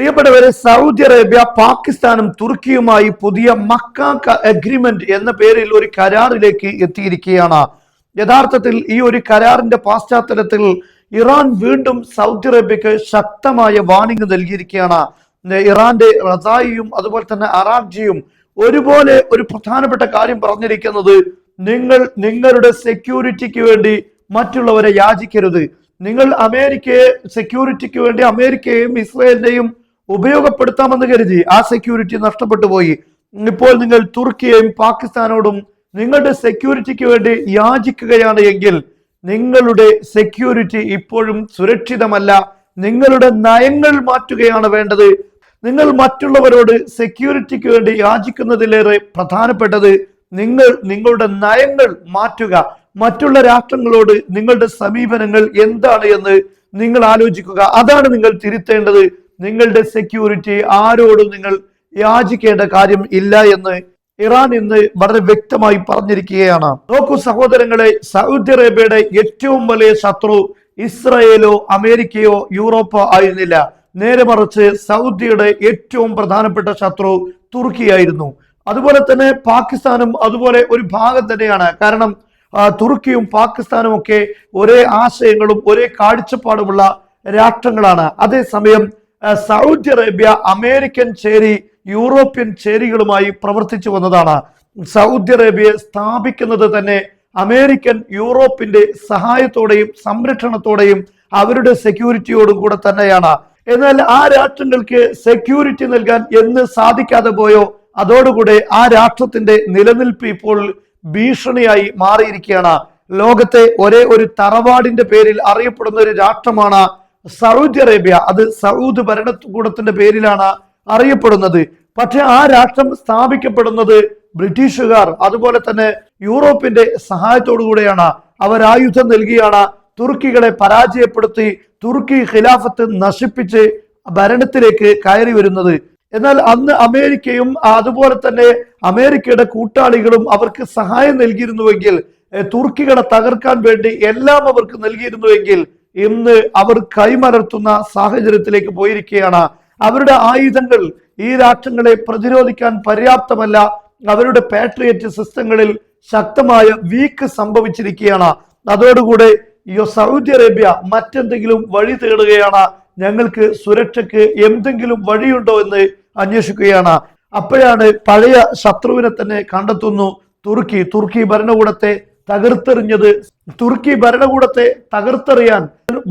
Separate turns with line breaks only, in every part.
പ്രിയപ്പെട്ടവരെ, Saudi Arabia പാകിസ്ഥാനും തുർക്കിയുമായി പുതിയ മക്ക അഗ്രിമെന്റ് എന്ന പേരിൽ ഒരു കരാറിലേക്ക് എത്തിയിരിക്കുകയാണ്. യഥാർത്ഥത്തിൽ ഈ ഒരു കരാറിന്റെ പശ്ചാത്തലത്തിൽ ഇറാൻ വീണ്ടും സൗദി അറേബ്യക്ക് ശക്തമായ വാർണിംഗ് നൽകിയിരിക്കുകയാണ്. ഇറാന്റെ റസായിയും അതുപോലെ തന്നെ അറാഖ്ജിയും ഒരുപോലെ ഒരു പ്രധാനപ്പെട്ട കാര്യം പറഞ്ഞിരിക്കുന്നത്, നിങ്ങൾ നിങ്ങളുടെ സെക്യൂരിറ്റിക്ക് വേണ്ടി മറ്റുള്ളവരെ യാചിക്കരുത്. നിങ്ങൾ അമേരിക്കയെ സെക്യൂരിറ്റിക്ക് വേണ്ടി അമേരിക്കയെയും ഇസ്രായേലിനെയും ഉപയോഗപ്പെടുത്താമെന്ന് കരുതി ആ സെക്യൂരിറ്റി നഷ്ടപ്പെട്ടു പോയി. ഇപ്പോൾ നിങ്ങൾ തുർക്കിയെയും പാകിസ്ഥാനോടും നിങ്ങളുടെ സെക്യൂരിറ്റിക്ക് വേണ്ടി യാചിക്കുകയാണ് എങ്കിൽ നിങ്ങളുടെ സെക്യൂരിറ്റി ഇപ്പോഴും സുരക്ഷിതമല്ല. നിങ്ങളുടെ നയങ്ങൾ മാറ്റുകയാണ് വേണ്ടത്. നിങ്ങൾ മറ്റുള്ളവരോട് സെക്യൂരിറ്റിക്ക് വേണ്ടി യാചിക്കുന്നതിലേറെ പ്രധാനപ്പെട്ടത് നിങ്ങളുടെ നയങ്ങൾ മാറ്റുക. മറ്റുള്ള രാഷ്ട്രങ്ങളോട് നിങ്ങളുടെ സമീപനങ്ങൾ എന്താണ് എന്ന് നിങ്ങൾ ആലോചിക്കുക. അതാണ് നിങ്ങൾ തിരുത്തേണ്ടത്. നിങ്ങളുടെ സെക്യൂരിറ്റി ആരോടും നിങ്ങൾ യാചിക്കേണ്ട കാര്യം ഇല്ല എന്ന് ഇറാൻ ഇന്ന് വളരെ വ്യക്തമായി പറഞ്ഞിരിക്കുകയാണ്. നോക്കൂ സഹോദരങ്ങളെ, സൗദി അറേബ്യയുടെ ഏറ്റവും വലിയ ശത്രു ഇസ്രായേലോ അമേരിക്കയോ യൂറോപ്പോ ആയിരുന്നില്ല. നേരെ മറിച്ച് സൗദിയുടെ ഏറ്റവും പ്രധാനപ്പെട്ട ശത്രു തുർക്കിയായിരുന്നു. അതുപോലെ തന്നെ പാകിസ്ഥാനും അതുപോലെ ഒരു ഭാഗം തന്നെയാണ്. കാരണം തുർക്കിയും പാകിസ്ഥാനും ഒക്കെ ഒരേ ആശയങ്ങളും ഒരേ കാഴ്ചപ്പാടുമുള്ള രാഷ്ട്രങ്ങളാണ്. അതേസമയം സൗദി അറേബ്യ അമേരിക്കൻ ചേരി യൂറോപ്യൻ ചേരികളുമായി പ്രവർത്തിച്ചു വന്നതാണ്. സൗദി അറേബ്യയെ സ്ഥാപിക്കുന്നത് തന്നെ അമേരിക്കൻ യൂറോപ്പിന്റെ സഹായത്തോടെയും സംരക്ഷണത്തോടെയും അവരുടെ സെക്യൂരിറ്റിയോടും കൂടെ തന്നെയാണ്. എന്നാൽ ആ രാഷ്ട്രങ്ങൾക്ക് സെക്യൂരിറ്റി നൽകാൻ എന്ന് സാധിക്കാതെ പോയോ അതോടുകൂടെ ആ രാഷ്ട്രത്തിന്റെ നിലനിൽപ്പ് ഇപ്പോൾ ഭീഷണിയായി മാറിയിരിക്കുകയാണ്. ലോകത്തെ ഒരേ ഒരു തറവാടിന്റെ പേരിൽ അറിയപ്പെടുന്ന ഒരു രാഷ്ട്രമാണ് സൗദി അറേബ്യ. അത് സൗദ് ഭരണകൂടത്തിന്റെ പേരിലാണ് അറിയപ്പെടുന്നത്. പക്ഷെ ആ രാഷ്ട്രം സ്ഥാപിക്കപ്പെടുന്നത് ബ്രിട്ടീഷുകാർ അതുപോലെ തന്നെ യൂറോപ്പിന്റെ സഹായത്തോടു കൂടെയാണ്. അവർ ആയുധം നൽകിയാണ് തുർക്കികളെ പരാജയപ്പെടുത്തി തുർക്കി ഖിലാഫത്ത് നശിപ്പിച്ച് ഭരണത്തിലേക്ക് കയറി വരുന്നത്. എന്നാൽ അന്ന് അമേരിക്കയും അതുപോലെ തന്നെ അമേരിക്കയുടെ കൂട്ടാളികളും അവർക്ക് സഹായം നൽകിയിരുന്നുവെങ്കിൽ, തുർക്കികളെ തകർക്കാൻ വേണ്ടി എല്ലാം അവർക്ക് നൽകിയിരുന്നുവെങ്കിൽ ഇന്ന് അവർ കൈമലർത്തുന്ന സാഹചര്യത്തിലേക്ക് പോയിരിക്കുകയാണ്. അവരുടെ ആയുധങ്ങൾ ഈ രാഷ്ട്രങ്ങളെ പ്രതിരോധിക്കാൻ പര്യാപ്തമല്ല. അവരുടെ പാട്രിയറ്റ് സിസ്റ്റങ്ങളിൽ ശക്തമായ വീക്ക് സംഭവിച്ചിരിക്കുകയാണ്. അതോടുകൂടെ സൗദി അറേബ്യ മറ്റെന്തെങ്കിലും വഴി തേടുകയാണ്. ഞങ്ങൾക്ക് സുരക്ഷയ്ക്ക് എന്തെങ്കിലും വഴിയുണ്ടോ എന്ന് അന്വേഷിക്കുകയാണ്. അപ്പോഴാണ് പഴയ ശത്രുവിനെ തന്നെ കണ്ടെത്തുന്നു തുർക്കി ഭരണകൂടത്തെ തകർത്തെറിഞ്ഞത്. തുർക്കി ഭരണകൂടത്തെ തകർത്തെറിയാൻ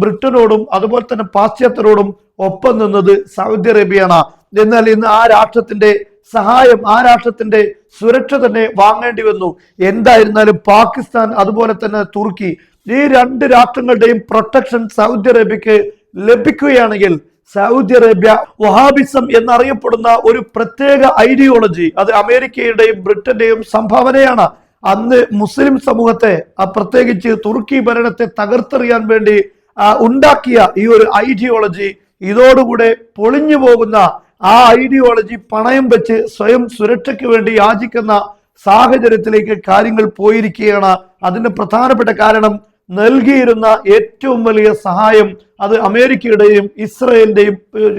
ബ്രിട്ടനോടും അതുപോലെ തന്നെ പാശ്ചാത്യരോടും ഒപ്പം നിന്നത് സൗദി അറേബ്യയാണ്. എന്നാൽ ഇന്ന് ആ രാഷ്ട്രത്തിന്റെ സഹായം, ആ രാഷ്ട്രത്തിന്റെ സുരക്ഷ തന്നെ വാങ്ങേണ്ടി വന്നു. എന്തായിരുന്നാലും പാകിസ്ഥാൻ അതുപോലെ തന്നെ തുർക്കി, ഈ രണ്ട് രാഷ്ട്രങ്ങളുടെയും പ്രൊട്ടക്ഷൻ സൗദി അറേബ്യക്ക് ലഭിക്കുകയാണെങ്കിൽ സൗദി അറേബ്യ വഹാബിസം എന്നറിയപ്പെടുന്ന ഒരു പ്രത്യേക ഐഡിയോളജി, അത് അമേരിക്കയുടെയും ബ്രിട്ടന്റെയും സംഭാവനയാണ്. അന്ന് മുസ്ലിം സമൂഹത്തെ പ്രത്യേകിച്ച് തുർക്കി ഭരണത്തെ തകർത്തെറിയാൻ വേണ്ടി ഉണ്ടാക്കിയ ഈ ഒരു ഐഡിയോളജി ഇതോടുകൂടെ പൊളിഞ്ഞു പോകുന്ന ആ ഐഡിയോളജി പണയം വെച്ച് സ്വയം സുരക്ഷയ്ക്ക് വേണ്ടി യാചിക്കുന്ന സാഹചര്യത്തിലേക്ക് കാര്യങ്ങൾ പോയിരിക്കുകയാണ്. അതിന് പ്രധാനപ്പെട്ട കാരണം നൽകിയിരുന്ന ഏറ്റവും വലിയ സഹായം അത് അമേരിക്കയുടെയും ഇസ്രായേലിന്റെയും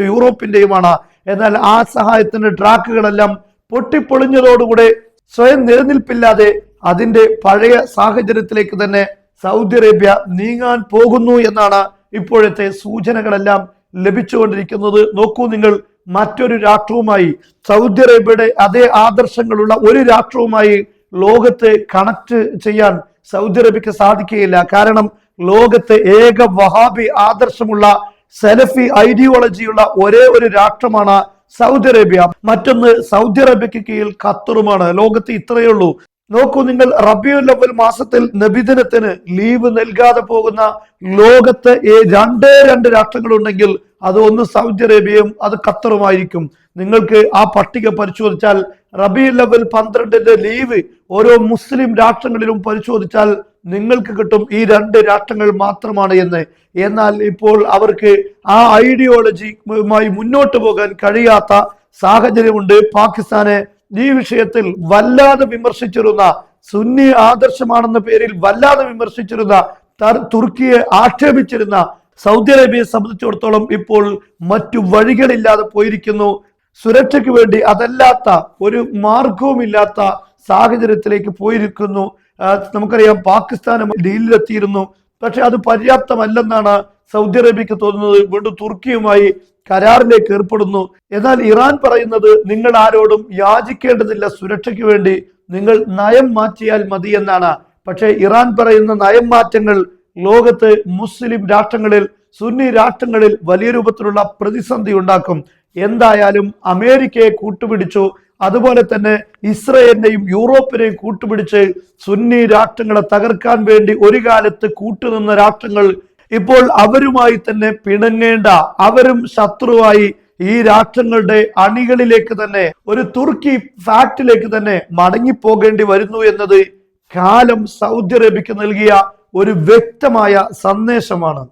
യൂറോപ്പിന്റെയുമാണ്. എന്നാൽ ആ സഹായത്തിന്റെ ട്രാക്കുകളെല്ലാം പൊട്ടിപ്പൊളിഞ്ഞതോടുകൂടെ സ്വയം നിലനിൽപ്പില്ലാതെ അതിന്റെ പഴയ സാഹചര്യത്തിലേക്ക് തന്നെ സൗദി അറേബ്യ നീങ്ങാൻ പോകുന്നു എന്നാണ് ഇപ്പോഴത്തെ സൂചനകളെല്ലാം ലഭിച്ചുകൊണ്ടിരിക്കുന്നത്. നോക്കൂ നിങ്ങൾ, മറ്റൊരു രാഷ്ട്രവുമായി, സൗദി അറേബ്യയുടെ അതേ ആദർശങ്ങളുള്ള ഒരു രാഷ്ട്രവുമായി ലോകത്തെ കണക്ട് ചെയ്യാൻ സൗദി അറേബ്യക്ക് സാധിക്കുകയില്ല. കാരണം ലോകത്തെ ഏക വഹാബി ആദർശമുള്ള സലഫി ഐഡിയോളജിയുള്ള ഒരേ ഒരു രാഷ്ട്രമാണ് സൗദി അറേബ്യ. മറ്റൊന്ന് സൗദി അറേബ്യക്ക് കീഴിൽ ഖത്തറുമാണ്. ലോകത്ത് ഇത്രയേ ഉള്ളൂ. നോക്കൂ നിങ്ങൾ, റബീഉൽ അവ്വൽ മാസത്തിൽ നബിദിനത്തിന് ലീവ് നൽകാതെ പോകുന്ന ലോകത്ത് രണ്ട് രാഷ്ട്രങ്ങളുണ്ടെങ്കിൽ അത് ഒന്ന് സൗദി അറേബ്യയും അത് ഖത്തറുമായിരിക്കും. നിങ്ങൾക്ക് ആ പട്ടിക പരിശോധിച്ചാൽ റബീഉൽ അവ്വൽ 12 ലീവ് ഓരോ മുസ്ലിം രാഷ്ട്രങ്ങളിലും പരിശോധിച്ചാൽ നിങ്ങൾക്ക് കിട്ടും ഈ രണ്ട് രാഷ്ട്രങ്ങൾ മാത്രമാണ് എന്ന്. എന്നാൽ ഇപ്പോൾ അവർക്ക് ആ ഐഡിയോളജിയുമായി മുന്നോട്ട് പോകാൻ കഴിയാത്ത സാഹചര്യമുണ്ട്. പാകിസ്ഥാനെ ഈ വിഷയത്തിൽ വല്ലാതെ വിമർശിച്ചിരുന്ന, സുന്നി ആദർശമാണെന്ന പേരിൽ വല്ലാതെ വിമർശിച്ചിരുന്ന, തുർക്കിയെ ആക്ഷേപിച്ചിരുന്ന സൗദി അറേബ്യയെ സംബന്ധിച്ചിടത്തോളം ഇപ്പോൾ മറ്റു വഴികളില്ലാതെ പോയിരിക്കുന്നു. സുരക്ഷയ്ക്ക് വേണ്ടി അതല്ലാത്ത ഒരു മാർഗവുമില്ലാത്ത സാഹചര്യത്തിലേക്ക് പോയിരിക്കുന്നു. നമുക്കറിയാം പാകിസ്ഥാനും ഡീലിലെത്തിയിരുന്നു. പക്ഷെ അത് പര്യാപ്തമല്ലെന്നാണ് സൗദി അറേബ്യക്ക് തോന്നുന്നത്. വീണ്ടും തുർക്കിയുമായി കരാറിലേക്ക് ഏർപ്പെടുന്നു. എന്നാൽ ഇറാൻ പറയുന്നത് നിങ്ങൾ ആരോടും യാചിക്കേണ്ടതില്ല, സുരക്ഷയ്ക്ക് വേണ്ടി നിങ്ങൾ നയം മാറ്റിയാൽ മതി എന്നാണ്. പക്ഷെ ഇറാൻ പറയുന്ന നയം മാറ്റങ്ങൾ ലോകത്ത് മുസ്ലിം രാഷ്ട്രങ്ങളിൽ, സുന്നി രാഷ്ട്രങ്ങളിൽ വലിയ രൂപത്തിലുള്ള പ്രതിസന്ധി ഉണ്ടാക്കും. എന്തായാലും അമേരിക്കയെ കൂട്ടുപിടിച്ചു, അതുപോലെ തന്നെ ഇസ്രയേലിനെയും യൂറോപ്പിനെയും കൂട്ടുപിടിച്ച് സുന്നി രാഷ്ട്രങ്ങളെ തകർക്കാൻ വേണ്ടി ഒരു കാലത്ത് കൂട്ടുനിന്ന രാഷ്ട്രങ്ങൾ ഇപ്പോൾ അവരുമായി തന്നെ പിണങ്ങേണ്ട, അവരും ശത്രുവായി ഈ രാഷ്ട്രങ്ങളുടെ അണികളിലേക്ക് തന്നെ, ഒരു തുർക്കി ഫാക്ടിലേക്ക് തന്നെ മടങ്ങിപ്പോകേണ്ടി വരുന്നു എന്നത് കാലം സൗദി അറേബ്യക്ക് നൽകിയ ഒരു വ്യക്തമായ സന്ദേശമാണ്.